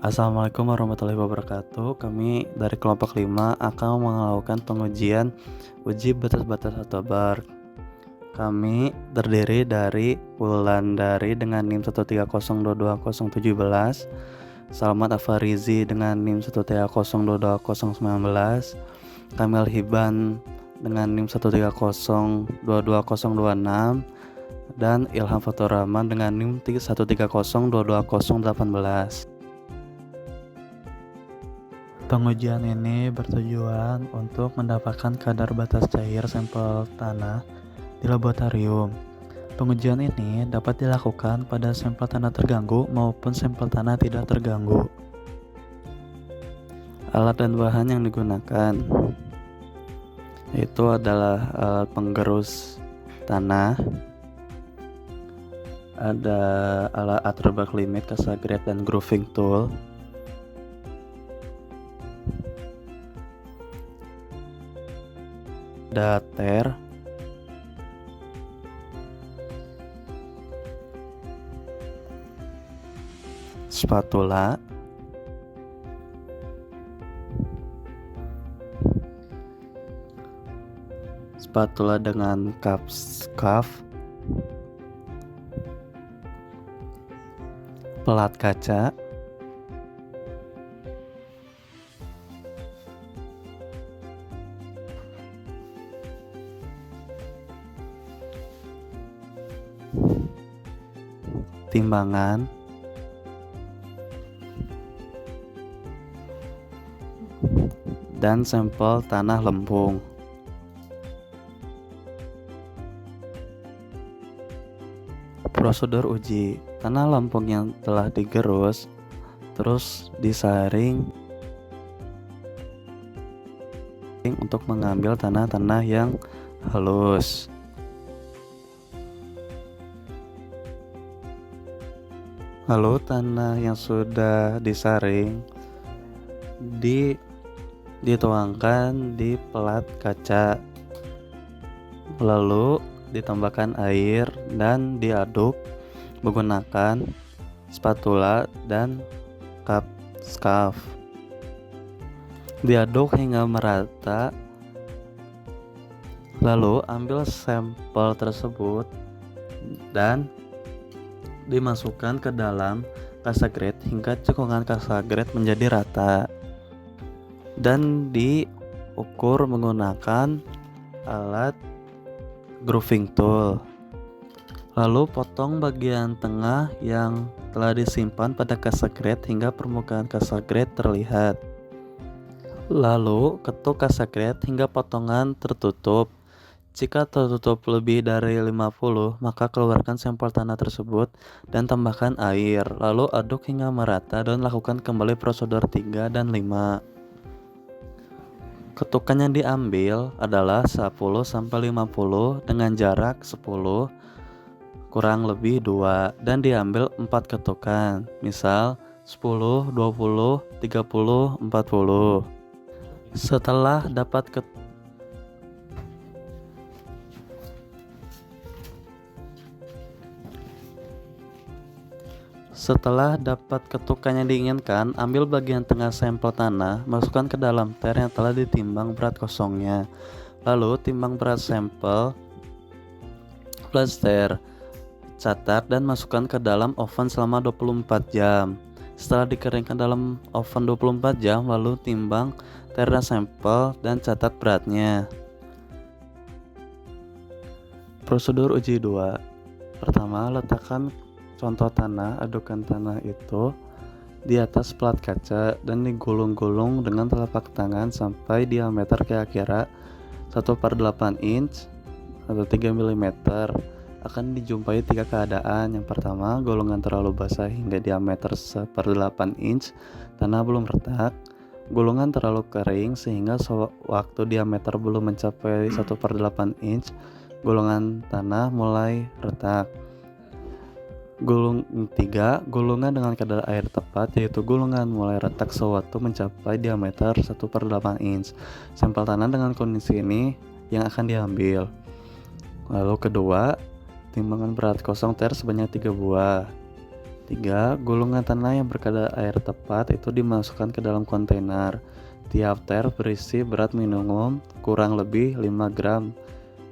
Assalamualaikum warahmatullahi wabarakatuh. Kami dari kelompok 5 akan melakukan pengujian uji batas-batas atau bar. Kami terdiri dari Wulandari dengan NIM 130222017, Salmat Afarizi dengan NIM 130222019, Kamil Hiban dengan NIM 130222026, dan Ilham Faturrahman dengan NIM 130222018. Pengujian ini bertujuan untuk mendapatkan kadar batas cair sampel tanah di laboratorium. Pengujian ini dapat dilakukan pada sampel tanah terganggu maupun sampel tanah tidak terganggu. Alat dan bahan yang digunakan itu adalah alat penggerus tanah, ada alat atrobak limit, kasagrade, dan grooving tool. Dater, spatula, spatula dengan cuff, pelat kaca, timbangan, dan sampel tanah lempung. Prosedur uji: tanah lempung yang telah digerus terus disaring untuk mengambil tanah-tanah yang halus. Lalu tanah yang sudah disaring dituangkan di pelat kaca, lalu ditambahkan air dan diaduk menggunakan spatula dan cup scuff. Diaduk hingga merata, lalu ambil sampel tersebut dan dimasukkan ke dalam kasagrade hingga cekungan kasagrade menjadi rata, dan diukur menggunakan alat grooving tool. Lalu potong bagian tengah yang telah disimpan pada kasagrade hingga permukaan kasagrade terlihat. Lalu ketuk kasagrade hingga potongan tertutup. Jika tertutup lebih dari 50, maka keluarkan sampel tanah tersebut dan tambahkan air. Lalu aduk hingga merata dan lakukan kembali prosedur 3 dan 5. Ketukan yang diambil adalah 10-50 dengan jarak 10 kurang lebih 2 dan diambil 4 ketukan. Misal 10, 20, 30, 40. Setelah dapat ketukan yang diinginkan, ambil bagian tengah sampel tanah, masukkan ke dalam ter yang telah ditimbang berat kosongnya. Lalu timbang berat sampel plus ter, catat dan masukkan ke dalam oven selama 24 jam. Setelah dikeringkan dalam oven 24 jam, lalu timbang ter dan sampel dan catat beratnya. Prosedur uji 2. Pertama, letakkan contoh tanah, adukan tanah itu di atas pelat kaca dan digulung-gulung dengan telapak tangan sampai diameter kira-kira 1/8 inch atau 3 mm. Akan dijumpai 3 keadaan. Yang pertama, gulungan terlalu basah hingga diameter 1/8 inch, tanah belum retak. Gulungan terlalu kering sehingga waktu diameter belum mencapai 1/8 inch, gulungan tanah mulai retak. 3. Gulungan dengan kadar air tepat, yaitu gulungan mulai retak sewaktu mencapai diameter 1/8 inch. Sampel tanah dengan kondisi ini yang akan diambil. Lalu kedua, timbangan berat kosong ter sebanyak 3 buah. 3. Gulungan tanah yang berkadar air tepat itu dimasukkan ke dalam kontainer. Tiap ter berisi berat minimum kurang lebih 5 gram.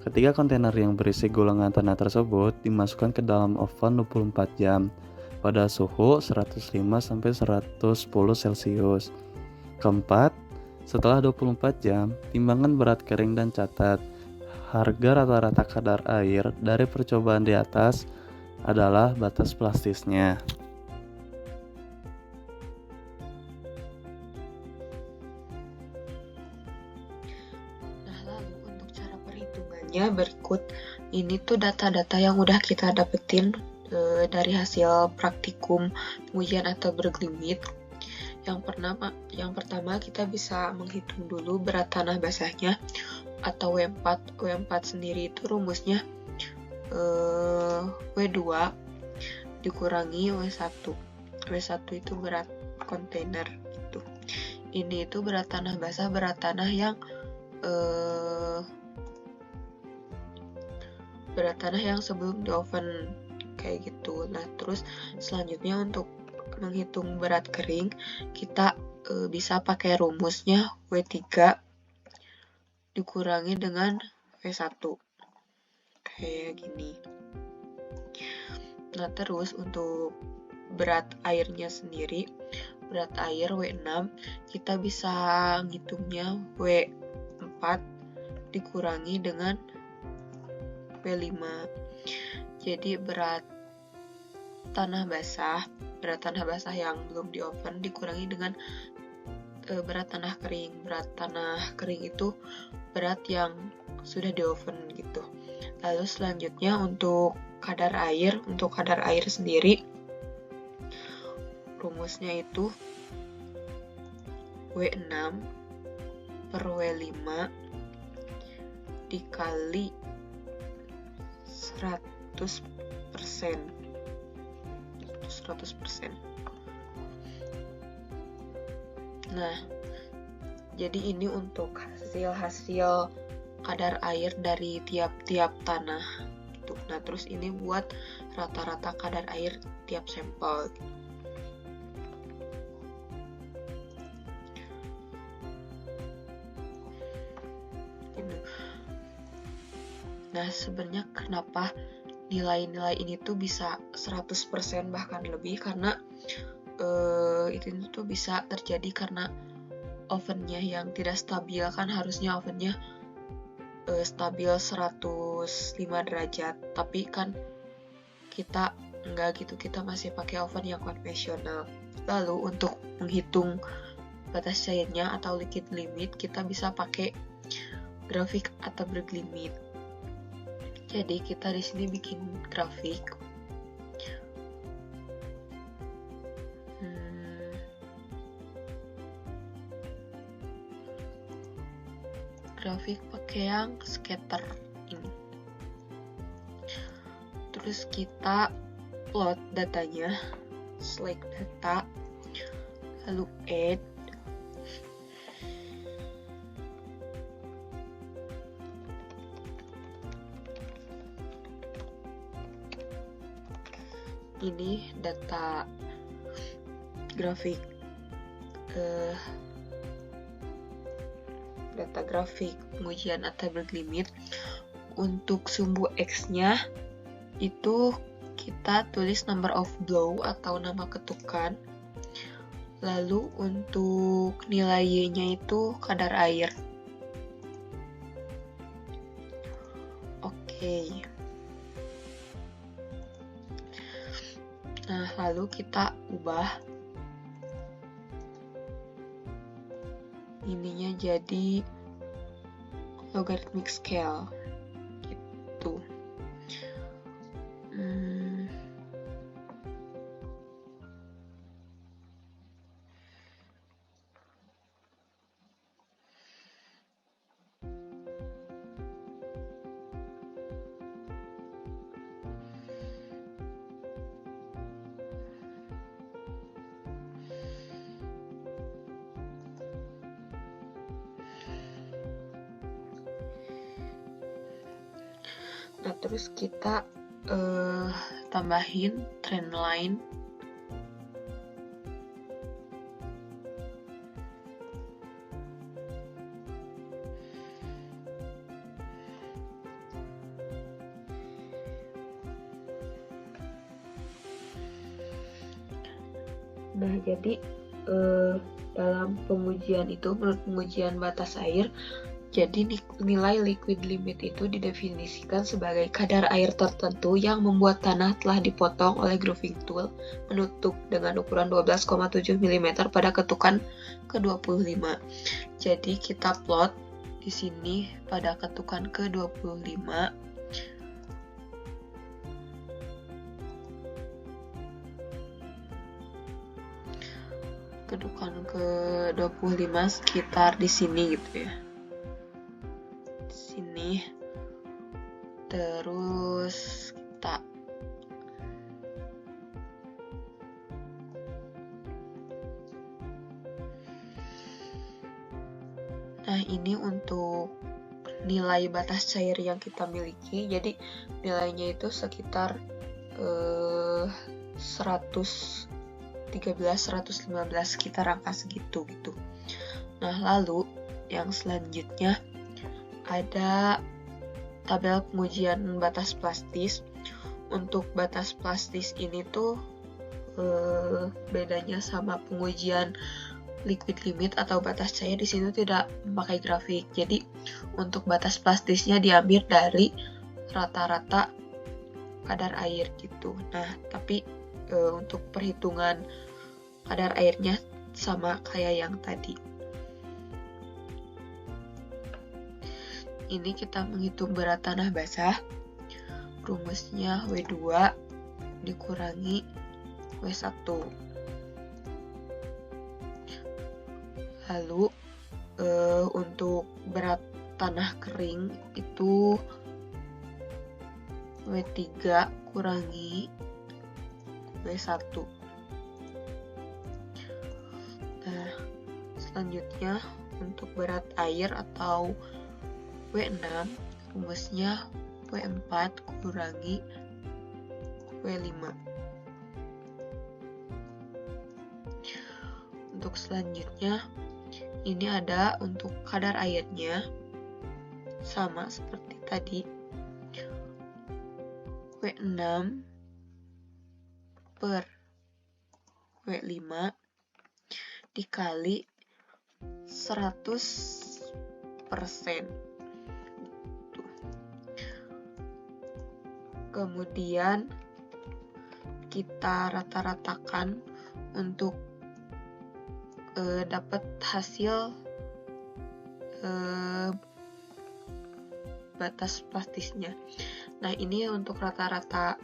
Ketiga kontainer yang berisi gulungan tanah tersebut dimasukkan ke dalam oven 24 jam pada suhu 105-110 Celcius. Keempat, setelah 24 jam, timbangkan berat kering dan catat. Harga rata-rata kadar air dari percobaan di atas adalah batas plastisnya. Nah, lalu untuk cara perhitungannya berikut. Ini tuh data-data yang udah kita dapetin dari hasil praktikum pengujian atau bergelimit. Yang pertama kita bisa menghitung dulu berat tanah basahnya atau W4. W4 sendiri itu rumusnya W2 dikurangi W1. W1 itu berat kontainer gitu. Ini itu berat tanah basah, berat tanah yang sebelum di oven kayak gitu. Nah, terus selanjutnya untuk menghitung berat kering, kita bisa pakai rumusnya W3 dikurangi dengan W1 kayak gini. Nah, terus untuk berat airnya sendiri, berat air W6, kita bisa ngitungnya W4 dikurangi dengan W5. Jadi berat tanah basah yang belum di oven dikurangi dengan berat tanah kering. Berat tanah kering itu berat yang sudah di oven gitu. Lalu selanjutnya untuk kadar air sendiri, rumusnya itu W6 per W5 dikali 100%. Nah, jadi ini untuk hasil kadar air dari tiap-tiap tanah gitu. Nah, terus ini buat rata-rata kadar air tiap sampel. Nah, sebenarnya kenapa nilai-nilai ini tuh bisa 100% bahkan lebih, karena itu tuh bisa terjadi karena ovennya yang tidak stabil. Kan harusnya ovennya stabil 105 derajat, tapi kan kita enggak gitu, kita masih pakai oven yang konvensional. Lalu untuk menghitung batas cairnya atau liquid limit, kita bisa pakai grafik atau bergelimit. Jadi kita di sini bikin grafik. Grafik pakai yang scatter ini. Terus kita plot datanya, select data, lalu add. Ini data grafik pengujian atau bergelimit. Untuk sumbu X-nya itu kita tulis number of blow atau nama ketukan. Lalu untuk nilai Y-nya itu kadar air. Oke. Nah, lalu kita ubah ininya jadi logarithmic scale gitu. Nah, terus kita tambahin trend line Nah, jadi dalam pengujian itu, menurut pengujian batas air, jadi nilai liquid limit itu didefinisikan sebagai kadar air tertentu yang membuat tanah telah dipotong oleh grooving tool menutup dengan ukuran 12,7 mm pada ketukan ke-25. Jadi kita plot di sini pada ketukan ke-25. Ketukan ke-25 sekitar di sini gitu ya. Sini. Terus kita Nah, ini untuk nilai batas cair yang kita miliki. Jadi nilainya itu sekitar 113-115, sekitar angka segitu gitu. Nah, lalu yang selanjutnya ada tabel pengujian batas plastis. Untuk batas plastis ini tuh bedanya sama pengujian liquid limit atau batas cair, di sini tidak memakai grafik. Jadi untuk batas plastisnya diambil dari rata-rata kadar air gitu. Nah, tapi untuk perhitungan kadar airnya sama kayak yang tadi. Ini kita menghitung berat tanah basah. Rumusnya W2 dikurangi W1. Lalu untuk berat tanah kering itu W3 kurangi W1. Nah, selanjutnya untuk berat air atau W6, rumusnya W4 kurangi W5. Untuk selanjutnya, ini ada untuk kadar airnya, sama seperti tadi, W6 per W5 dikali 100%. Kemudian kita rata-ratakan untuk dapat hasil batas plastisnya. Nah, ini untuk rata-rata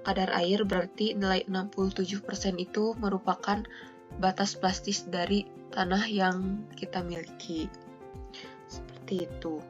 kadar air, berarti nilai 67% itu merupakan batas plastis dari tanah yang kita miliki. Seperti itu.